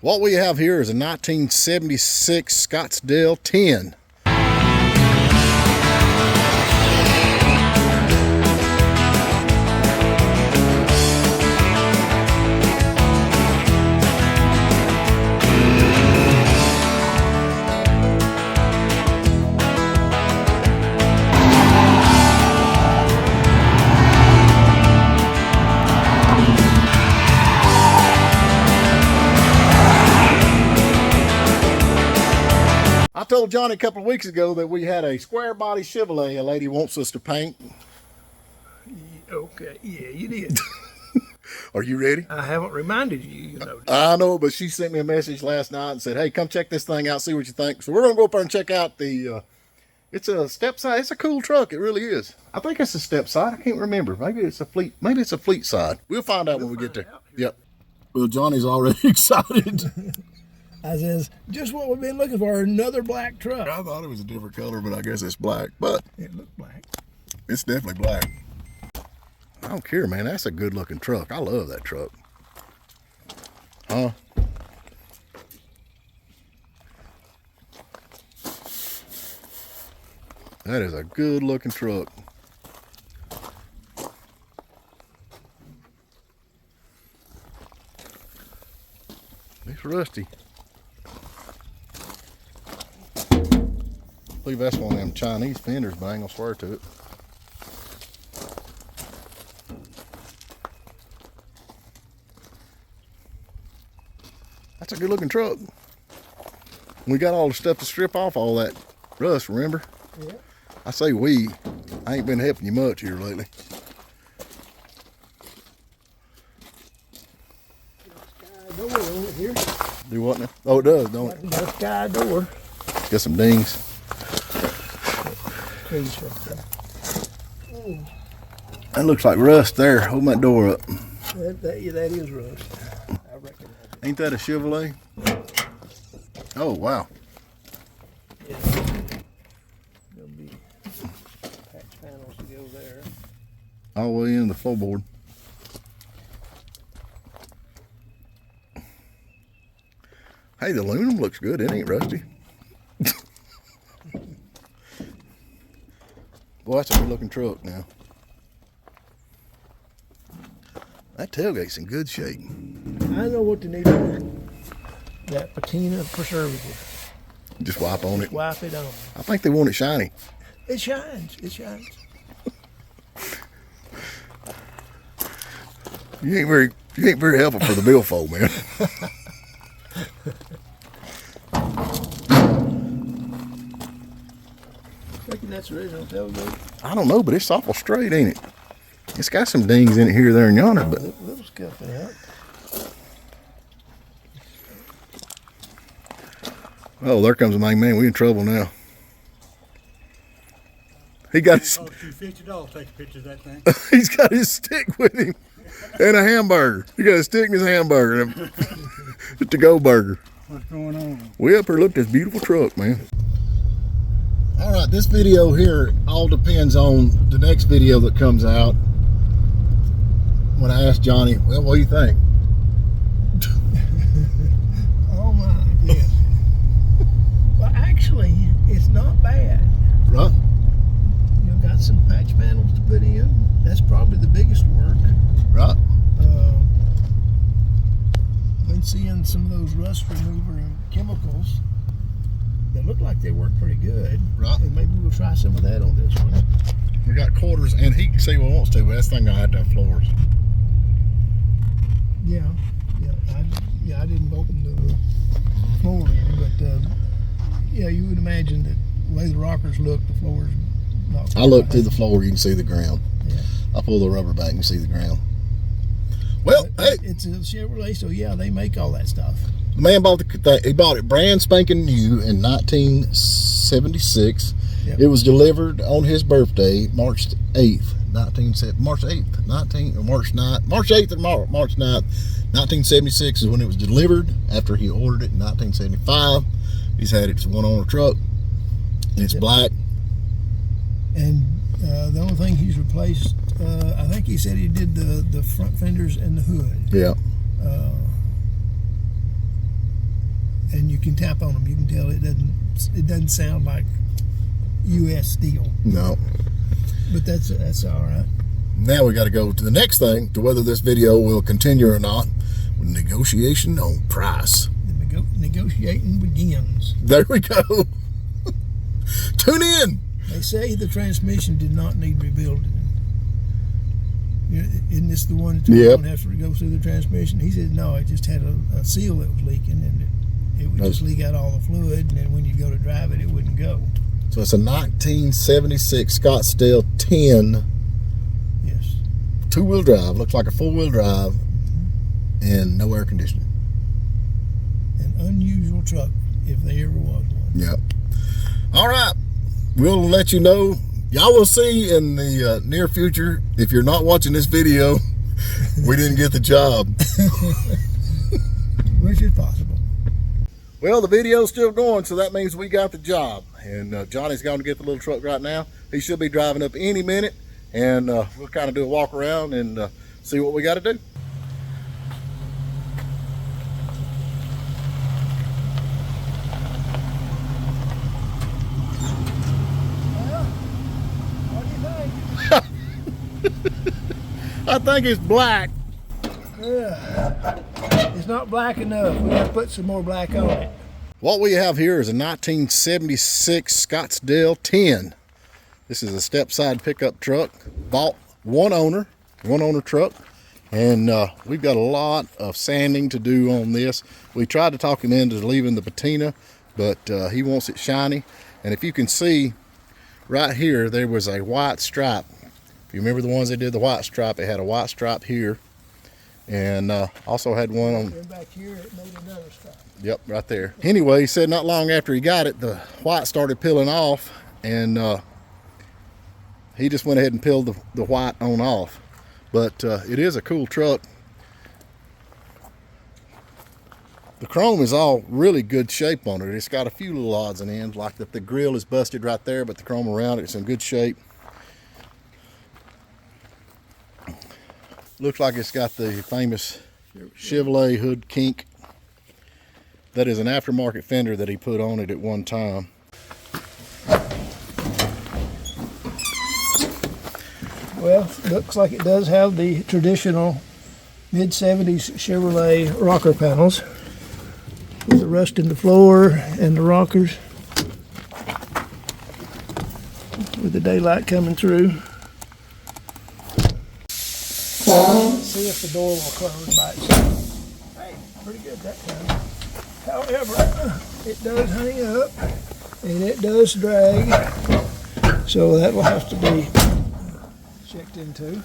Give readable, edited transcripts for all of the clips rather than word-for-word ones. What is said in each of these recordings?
What we have here is a 1976 Scottsdale 10. I told Johnny a couple of weeks ago that we had a square body Chevrolet a lady wants us to paint. Okay, yeah, you did. Are you ready? I haven't reminded you, you know. I know, but she sent me a message last night and said, hey, come check this thing out, see what you think. So we're going to go up there and check out the, it's a step side. It's a cool truck. It really is. I think it's a step side. I can't remember. Maybe it's a fleet side. We'll find out when we get there. Yep. Well, Johnny's already excited. I says, just what we've been looking for, another black truck. I thought it was a different color, but I guess it's black. But it looked black. It's definitely black. I don't care, man. That's a good looking truck. I love that truck. Huh? That is a good looking truck. It's rusty. I believe that's one of them Chinese fenders, bang, I'll swear to it. That's a good looking truck. We got all the stuff to strip off all that rust, remember? Yeah. I say we. I ain't been helping you much here lately. Sky door on it here. Do what now? Oh, it does, don't it? Got a sky door. Got some dings. That looks like rust there. Hold that door up. That is rust. I reckon. Ain't that a Chevrolet? Oh, wow. Yeah. There'll be patch panels to go there. All the way in the floorboard. Hey, the aluminum looks good. It ain't rusty. Boy, that's a good looking truck now. That tailgate's in good shape. I know what to need for that patina preservative. Just wipe on it. Wipe it on. I think they want it shiny. It shines. It shines. You ain't very helpful for the billfold, man. Reckon that's the original tailgate. I don't know, but it's awful straight, ain't it? It's got some dings in it here, there, and yonder, but Little scuff out. oh, there comes the main man. We in trouble now. He got his, $50 take a picture of that thing. he's got his stick with him and a hamburger. He got a stick and his hamburger and a to-go burger. What's going on? We up here look at this beautiful truck, man. All right, this video here all depends on the next video that comes out. When I asked Johnny, well, what do you think? Oh my, yes. Well, actually, it's not bad. Right? You know, got some patch panels to put in. That's probably the biggest work. Right. Been seeing some of those rust remover chemicals. They look like they work pretty good. Right. And maybe we'll try some of that on this one. We got quarters, and he can see what he wants to, but that's the thing, I have to have floors. Yeah, I didn't open the floor in, but yeah, you would imagine that the way the rockers look, the floor's not. I look through the floor, you can see the ground. Yeah. I pull the rubber back, you can see the ground. Well, hey, It's a Chevrolet, so yeah, they make all that stuff. the man bought he bought it brand spanking new in 1976. Yep. It was delivered on his birthday, March 8th, March 8th or March 9th, March 8th and March 9th, 1976 is when it was delivered. After he ordered it in 1975, he's had it. It's a one-owner truck, and it's black. And the only thing he's replaced, I think he said he did the front fenders and the hood. Yeah. and you can tap on them. You can tell it doesn't sound like U.S. steel. No. But that's all right. Now we got to go to the next thing, to whether this video will continue or not. Negotiation on price. The negotiating begins. There we go. Tune in. They say the transmission did not need rebuilding. Isn't this the one that Yep. don't have to go through the transmission? He said no, it just had a seal that was leaking, and it would just leak out all the fluid, and then when you go to drive it, it wouldn't go. So it's a 1976 Scottsdale 10. Yes. Two-wheel drive. Looks like a four-wheel drive, and no air conditioning. An unusual truck, if there ever was one. Yep. All right. We'll let you know. Y'all will see in the near future, if you're not watching this video, we didn't get the job. Which is possible. Well, the video's still going, so that means we got the job. And Johnny's going to get the little truck right now. He should be driving up any minute, and we'll kind of do a walk around and see what we got to do. I think it's black. It's not black enough. We got to put some more black on it. What we have here is a 1976 Scottsdale 10. This is a step-side pickup truck. Bought one owner truck. And we've got a lot of sanding to do on this. We tried to talk him into leaving the patina, but he wants it shiny. And if you can see right here, there was a white stripe. If you remember the ones that did the white stripe, it had a white stripe here, and also had one on. And back here, it made another stripe. Yep, right there. Anyway, he said not long after he got it, the white started peeling off, and he just went ahead and peeled the white on off. But it is a cool truck. The chrome is all really good shape on it. It's got a few little odds and ends, like that the grill is busted right there, but the chrome around it's in good shape. Looks like it's got the famous Chevrolet hood kink. That is an aftermarket fender that he put on it at one time. Well, looks like it does have the traditional mid-70s Chevrolet rocker panels with the rust in the floor and the rockers with the daylight coming through. Let's see if the door will close by itself. Hey, pretty good that time. However, it does hang up and it does drag, so that will have to be checked into.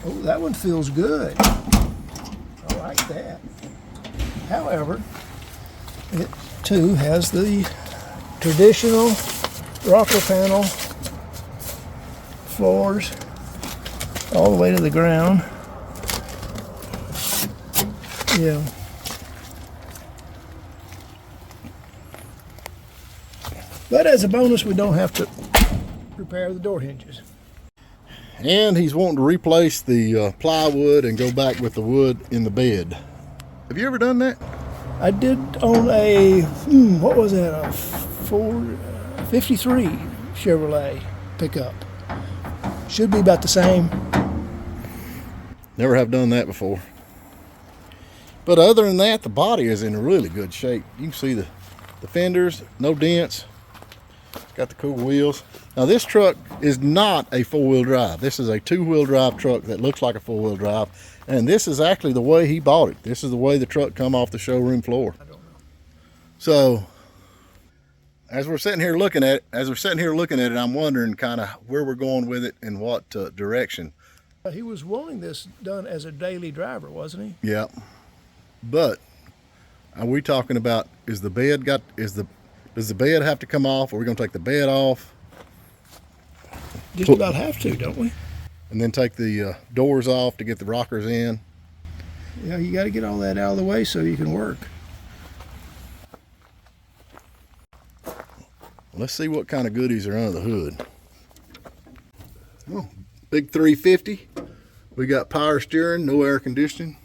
Oh, that one feels good. I like that. However, it too has the traditional rocker panel floors all the way to the ground. Yeah. But as a bonus, we don't have to repair the door hinges. And he's wanting to replace the plywood and go back with the wood in the bed. Have you ever done that? I did on a, what was that, a 53 Chevrolet pickup. Should be about the same. Never have done that before. But other than that, the body is in really good shape. You can see the fenders, no dents. Got the cool wheels. Now this truck is not a four-wheel drive. This is a two-wheel drive truck that looks like a four-wheel drive. And this is actually the way he bought it. This is the way the truck come off the showroom floor. I don't know. So as we're sitting here looking at it, I'm wondering kind of where we're going with it and what direction. He was wanting this done as a daily driver, wasn't he? Yeah. But are we talking about, does the bed have to come off? Or are we going to take the bed off? Just about have to, don't we? And then take the doors off to get the rockers in? Yeah, you got to get all that out of the way so you can work. Let's see what kind of goodies are under the hood. Oh, big 350. We got power steering, no air conditioning.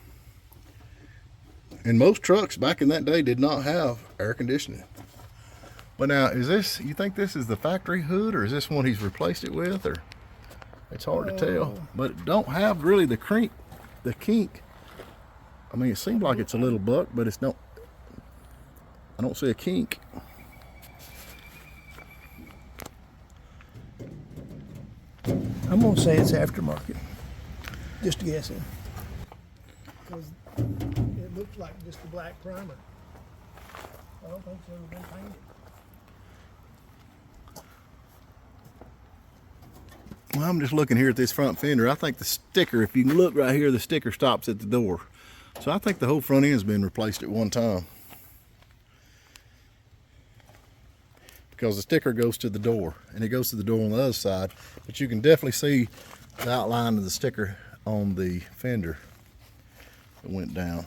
And most trucks back in that day did not have air conditioning. But now, is this, you think this is the factory hood, or is this one he's replaced it with, or it's hard to tell. But it don't have really the kink. I mean, it seems like it's a little buck, but it's not. I don't see a kink. I'm gonna say it's aftermarket. Just guessing. Because it looks like just a black primer. I don't think it's ever been painted. Well, I'm just looking here at this front fender. I think the sticker, if you can look right here, the sticker stops at the door. So I think the whole front end's been replaced at one time. Because the sticker goes to the door, and it goes to the door on the other side. But you can definitely see the outline of the sticker on the fender that went down.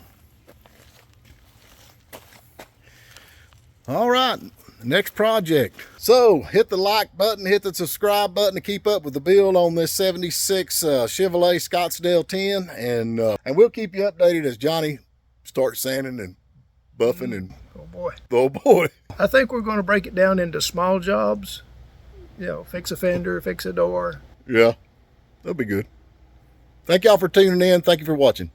All right, next project. So hit the like button, hit the subscribe button to keep up with the build on this 76 Chevrolet Scottsdale 10, and we'll keep you updated as Johnny starts sanding and buffing and Oh boy. oh boy. I think we're going to break it down into small jobs. You know, fix a fender, fix a door. Yeah, that'll be good. Thank y'all for tuning in. Thank you for watching.